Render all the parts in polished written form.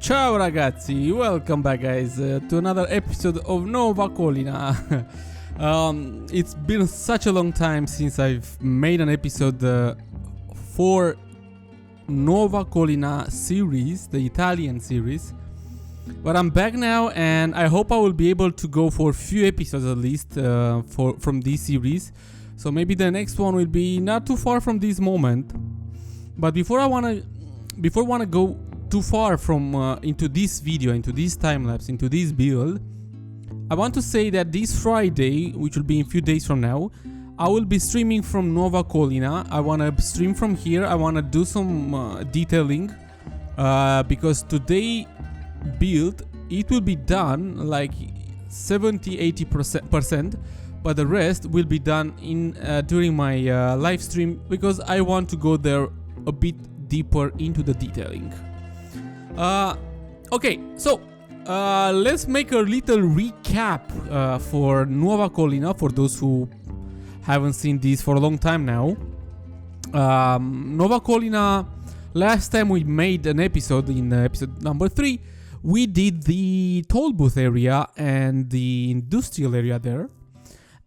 Ciao ragazzi, welcome back guys to another episode of Nuova Collina. It's been such a long time since I've made an episode for Nuova Collina series, the Italian series. But I'm back now and I hope I will be able to go for a few episodes at least from this series. So maybe the next one will be not too far from this moment. But before I wanna go too far from into this video, into this time lapse, into this build, I want to say that this Friday, which will be in a few days from now, I will be streaming from Nuova Collina. I want to stream from here. I want to do some detailing because today build, it will be done like 70-80%, but the rest will be done in during my live stream because I want to go there a bit deeper into the detailing. Okay, so let's make a little recap for Nuova Collina for those who haven't seen this for a long time now. Nuova Collina, last time we made an episode, in episode number 3, we did the toll booth area and the industrial area there,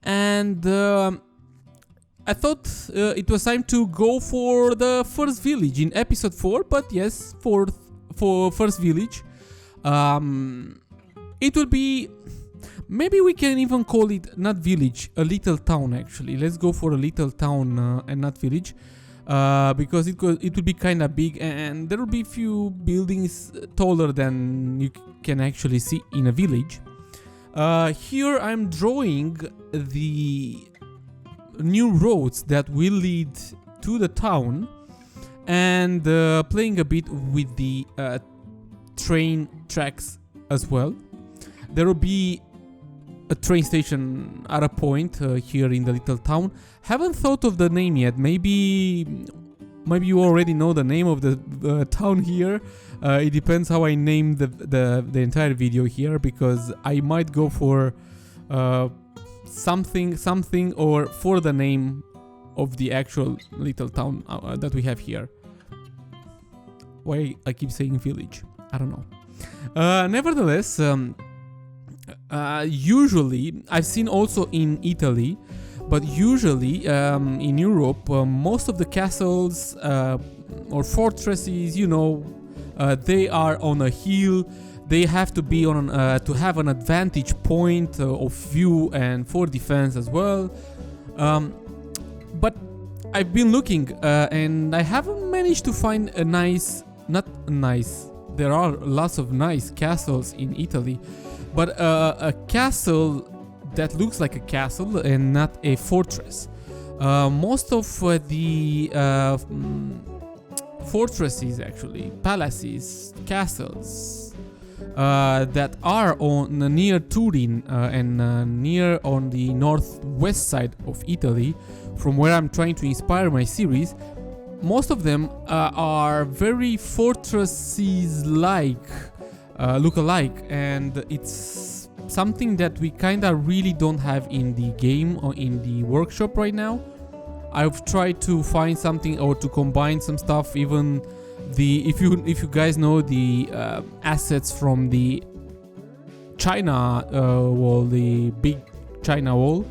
and I thought it was time to go for the first village in episode 4, but yes, for first village. It will be, maybe we can even call it not village, a little town actually. Let's go for a little town and not village, because it will be kind of big and there will be few buildings taller than you can actually see in a village. Here I'm drawing the new roads that will lead to the town, and playing a bit with the train tracks as well. There will be a train station at a point here in the little town. Haven't thought of the name yet. Maybe you already know the name of the town here. It depends how I name the entire video here, because I might go for something or for the name of the actual little town that we have here. Why I keep saying village, I don't know. Nevertheless, usually I've seen also in Italy, but usually in Europe, most of the castles or fortresses, they are on a hill. They have to be on to have an advantage point of view and for defense as well. But I've been looking and I haven't managed to find a nice, there are lots of nice castles in Italy, but a castle that looks like a castle and not a fortress. Most of the fortresses, actually, palaces, castles, that are on near Turin and near on the northwest side of Italy, from where I'm trying to inspire my series, most of them are very fortresses-like, look alike, and it's something that we kinda really don't have in the game or in the workshop right now. I've tried to find something or to combine some stuff, even if you guys know the assets from the China wall, the big China wall.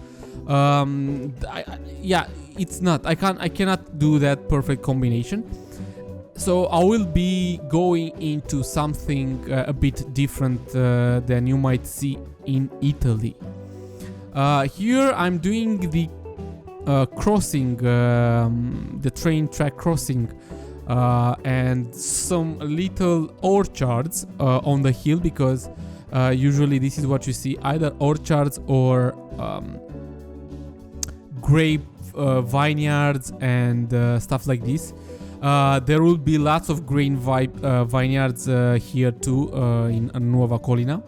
It's not. I cannot do that perfect combination. So I will be going into something a bit different than you might see in Italy. Here I'm doing the crossing, the train track crossing, and some little orchards on the hill, because usually this is what you see, either orchards or grape vineyards and stuff like this. There will be lots of grain vineyards here too in Nuova Collina.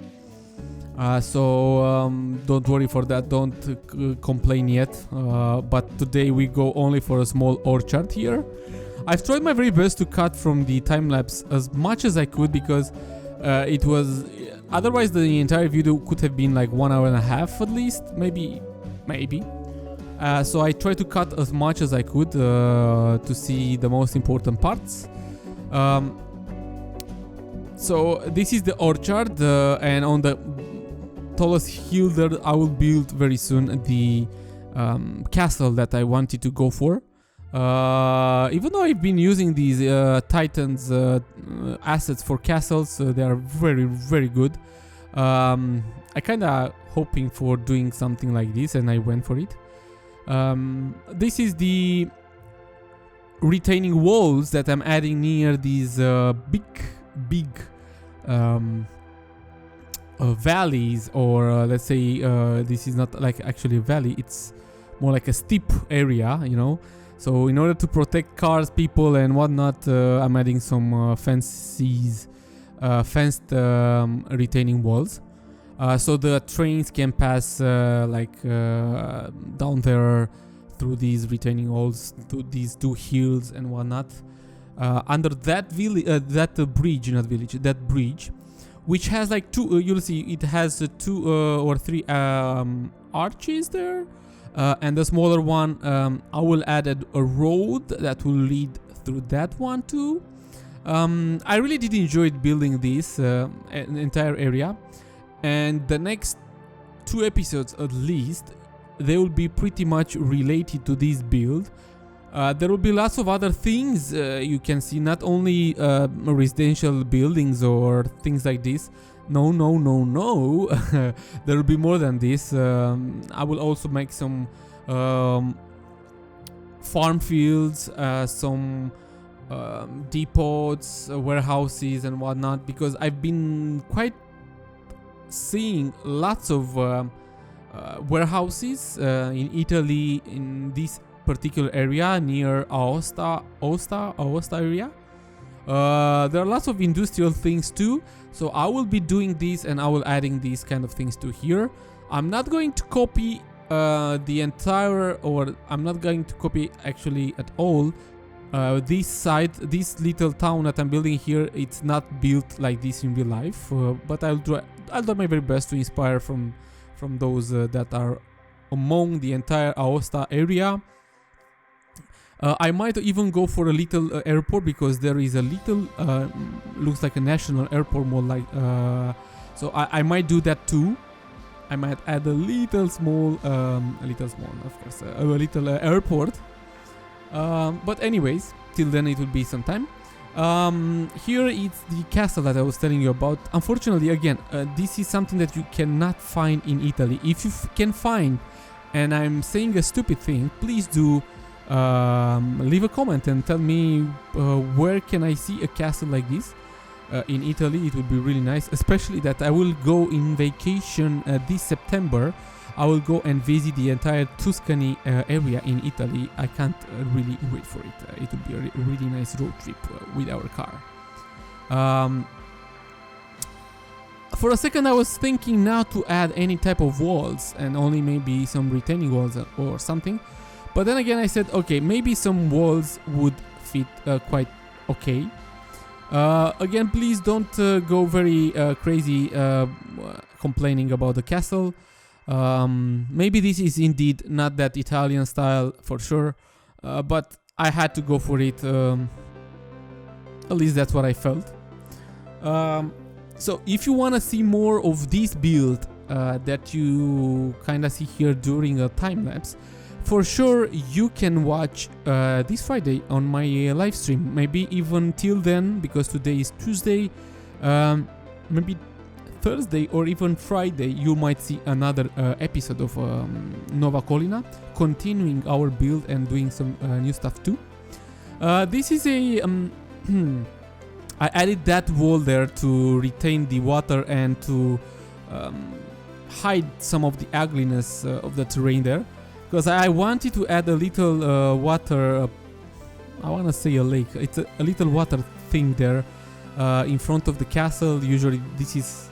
So don't worry for that, don't complain yet. But today we go only for a small orchard here. I've tried my very best to cut from the time lapse as much as I could, because it was, otherwise the entire video could have been like 1 hour and a half at least, maybe. So I tried to cut as much as I could to see the most important parts. So this is the orchard, and on the tallest hill there I will build very soon the castle that I wanted to go for. Even though I've been using these Titans assets for castles, they are very, very good. I kinda hoping for doing something like this, and I went for it. This is the retaining walls that I'm adding near these big valleys, or let's say this is not like actually a valley, it's more like a steep area, you know. So in order to protect cars, people and whatnot, I'm adding some fenced retaining walls, so the trains can pass down there through these retaining walls, to these two hills and whatnot. Under that bridge, which has like two, you'll see it has two or three arches there, and the smaller one, I will add a road that will lead through that one too. I really did enjoy building this entire area, and the next 2 episodes at least, they will be pretty much related to this build. There will be lots of other things you can see, not only residential buildings or things like this. No. There will be more than this. I will also make some farm fields, some depots, warehouses and whatnot, because I've been quite seeing lots of warehouses in Italy, in this particular area near Aosta area. There are lots of industrial things too, so I will be doing this, and I will adding these kind of things to here. I'm not going to copy the entire, or I'm not going to copy actually at all this site, this little town that I'm building here. It's not built like this in real life, but I'll do my very best to inspire from those that are among the entire Aosta area. I might even go for a little airport, because there is a little looks like a national airport, more like so I might do that too. I might add a little small of course, a little airport, but anyways, till then it will be some time. Here is the castle that I was telling you about. Unfortunately, again, this is something that you cannot find in Italy. If you can find, and I'm saying a stupid thing, please do leave a comment and tell me where can I see a castle like this in Italy. It would be really nice, especially that I will go in vacation this September. I will go and visit the entire Tuscany area in Italy. I can't really wait for it. It would be a really nice road trip with our car. For a second I was thinking not to add any type of walls, and only maybe some retaining walls or something. But then again I said, okay, maybe some walls would fit quite okay. Again, please don't go very crazy complaining about the castle. Maybe this is indeed not that Italian style for sure, but I had to go for it. At least that's what I felt. So if you want to see more of this build that you kind of see here during a time lapse, for sure you can watch this Friday on my live stream. Maybe even till then, because today is Tuesday. Maybe Thursday or even Friday you might see another episode of Nuova Collina, continuing our build and doing some new stuff too. This is a I added that wall there to retain the water and to hide some of the ugliness of the terrain there, because I wanted to add a little water, I want to say a lake, it's a little water thing there in front of the castle. Usually this is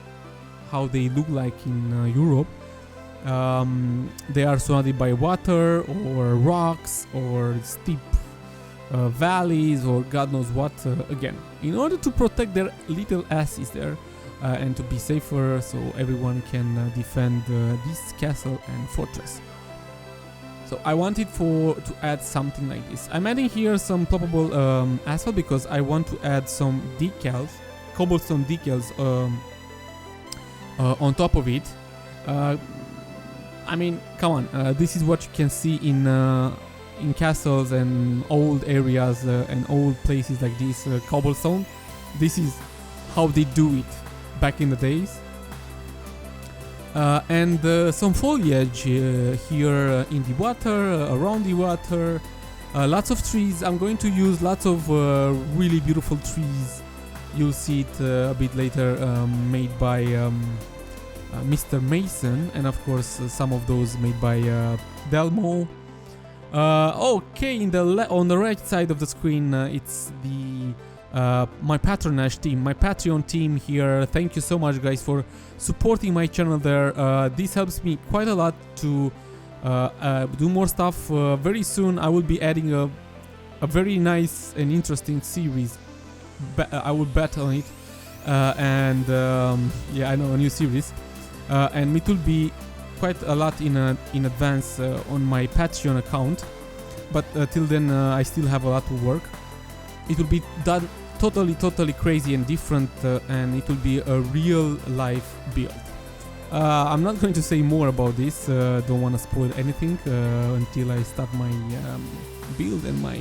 how they look like in Europe. They are surrounded by water or rocks or steep valleys or God knows what, again, in order to protect their little asses there and to be safer, so everyone can defend this castle and fortress. So I wanted to add something like this. I'm adding here some ploppable asphalt because I want to add some decals cobblestone decals on top of it. I mean, come on, this is what you can see in castles and old areas and old places like this, cobblestone. This is how they do it back in the days. And some foliage here in the water, around the water, lots of trees. I'm going to use lots of really beautiful trees. You'll see it a bit later, made by Mr. Mason, and of course some of those made by Delmo. Okay, on the right side of the screen, it's the my patronage team, my Patreon team here. Thank you so much, guys, for supporting my channel there. This helps me quite a lot to do more stuff. Very soon I will be adding a very nice and interesting series. I will bet on it. And yeah, I know, a new series. And it will be quite a lot in advance on my Patreon account. But till then, I still have a lot to work. It will be done totally crazy and different, and it will be a real life build. I'm not going to say more about this. Don't want to spoil anything until I start my build and my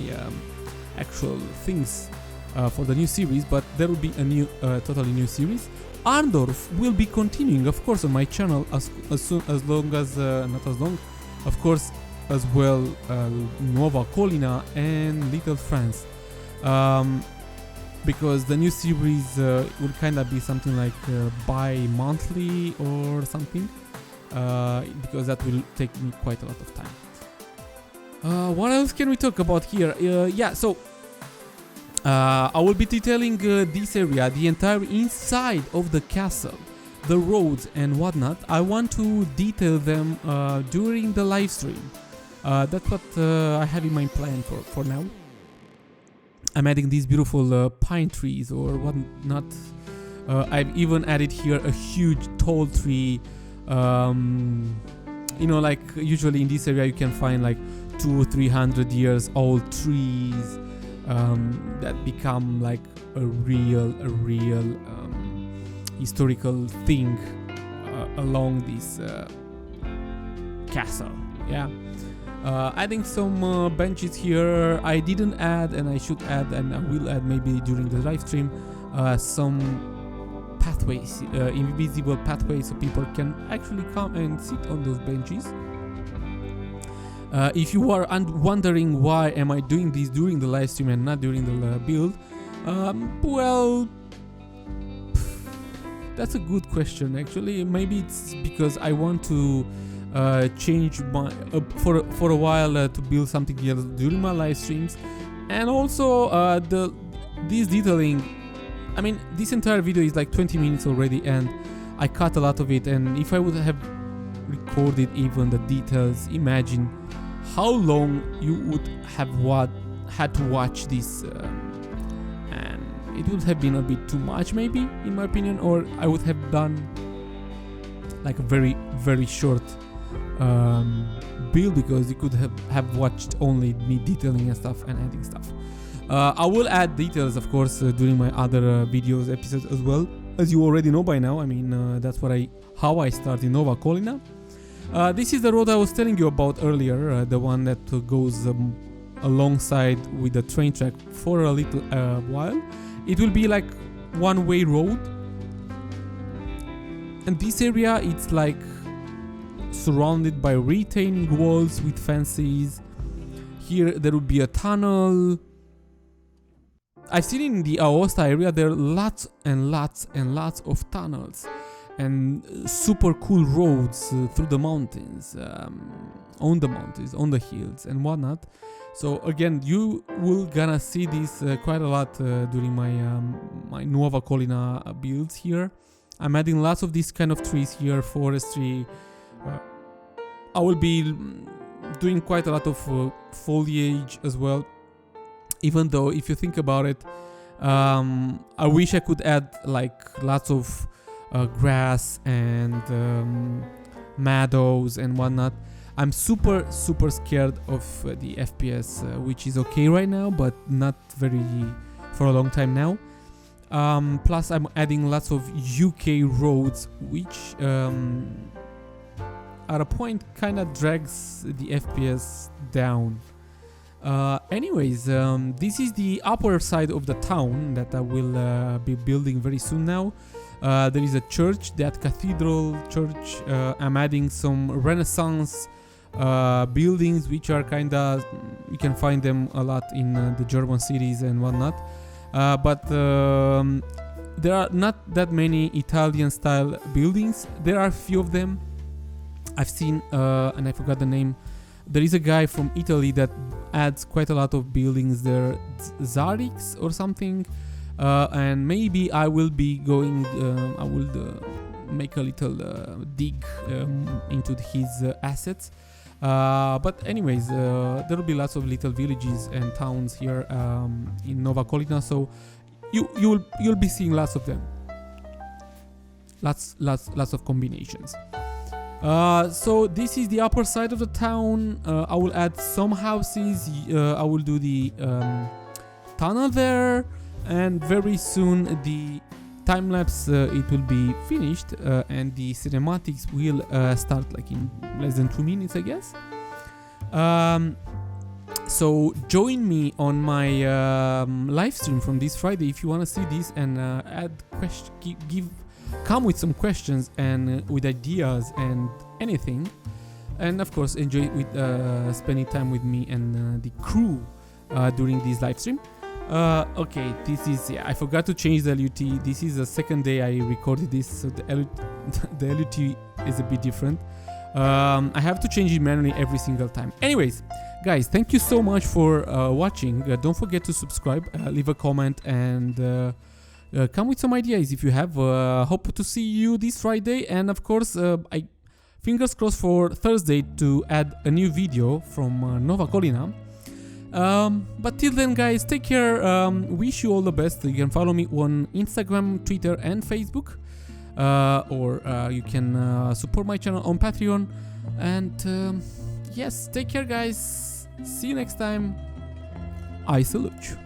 actual things for the new series. But there will be a new, totally new series. Arndorf will be continuing, of course, on my channel as long as not as long, of course, as well. Nuova Collina and Little France. Because the new series will kind of be something like bi-monthly or something, because that will take me quite a lot of time. What else can we talk about here? Yeah, so I will be detailing this area, the entire inside of the castle, the roads and whatnot. I want to detail them during the live stream. That's what I have in my plan for now. I'm adding these beautiful pine trees or whatnot. I've even added here a huge tall tree. You know, like usually in this area you can find like 200 or 300 years old trees that become like a real historical thing along this castle. Yeah. Adding some benches here. I didn't add, and I should add, and I will add maybe during the live stream, some pathways, invisible pathways, so people can actually come and sit on those benches. If you are wondering why am I doing this during the live stream and not during the build, well, that's a good question actually. Maybe it's because I want to change my for a while to build something else during my live streams, and also this detailing. I mean, this entire video is like 20 minutes already, and I cut a lot of it. And if I would have recorded even the details, imagine how long you would have had to watch this, and it would have been a bit too much, maybe, in my opinion. Or I would have done like a very short build, because you could have watched only me detailing and stuff and adding stuff. I will add details, of course, during my other videos episodes as well, as you already know by now. I mean, that's how I started Nuova Collina. This is the road I was telling you about earlier, the one that goes alongside with the train track for a little while. It will be like one-way road, and this area, it's like surrounded by retaining walls with fences. Here there will be a tunnel. I've seen in the Aosta area there are lots of tunnels and super cool roads through the mountains, on the hills and whatnot. So again, you will gonna see this quite a lot during my my Nuova Collina builds here. I'm adding lots of these kind of trees here, forestry. I will be doing quite a lot of foliage as well. Even though, if you think about it, I wish I could add like lots of grass and meadows and whatnot. I'm super scared of the FPS, which is okay right now, but not very for a long time now. Plus I'm adding lots of UK roads, which at a point kind of drags the FPS down. Anyways, this is the upper side of the town that I will be building very soon now. There is a church, that cathedral church. I'm adding some Renaissance buildings, which are kinda, you can find them a lot in the German cities and whatnot. But there are not that many Italian style buildings. There are a few of them. I've seen, and I forgot the name. There is a guy from Italy that adds quite a lot of buildings there, Zarix or something. And maybe I will be going, I will make a little dig into his assets. But anyways, there will be lots of little villages and towns here in Nuova Collina, so you'll be seeing lots of them. Lots of combinations. So this is the upper side of the town. I will add some houses. I will do the tunnel there, and very soon the time lapse it will be finished, and the cinematics will start like in less than 2 minutes, I guess. So join me on my live stream from this Friday if you want to see this, and add come with some questions and with ideas and anything, and of course enjoy with spending time with me and the crew during this live stream. Okay, this is, I forgot to change the LUT. This is the second day I recorded this, so the LUT is a bit different. I have to change it manually every single time. Anyways, guys, thank you so much for watching. Don't forget to subscribe, leave a comment, and come with some ideas if you have. Hope to see you this Friday, and of course, I fingers crossed for Thursday to add a new video from Nuova Collina. But till then, guys, take care. Wish you all the best. You can follow me on Instagram, Twitter, and Facebook, or you can support my channel on Patreon. And yes, take care, guys. See you next time. I salute you.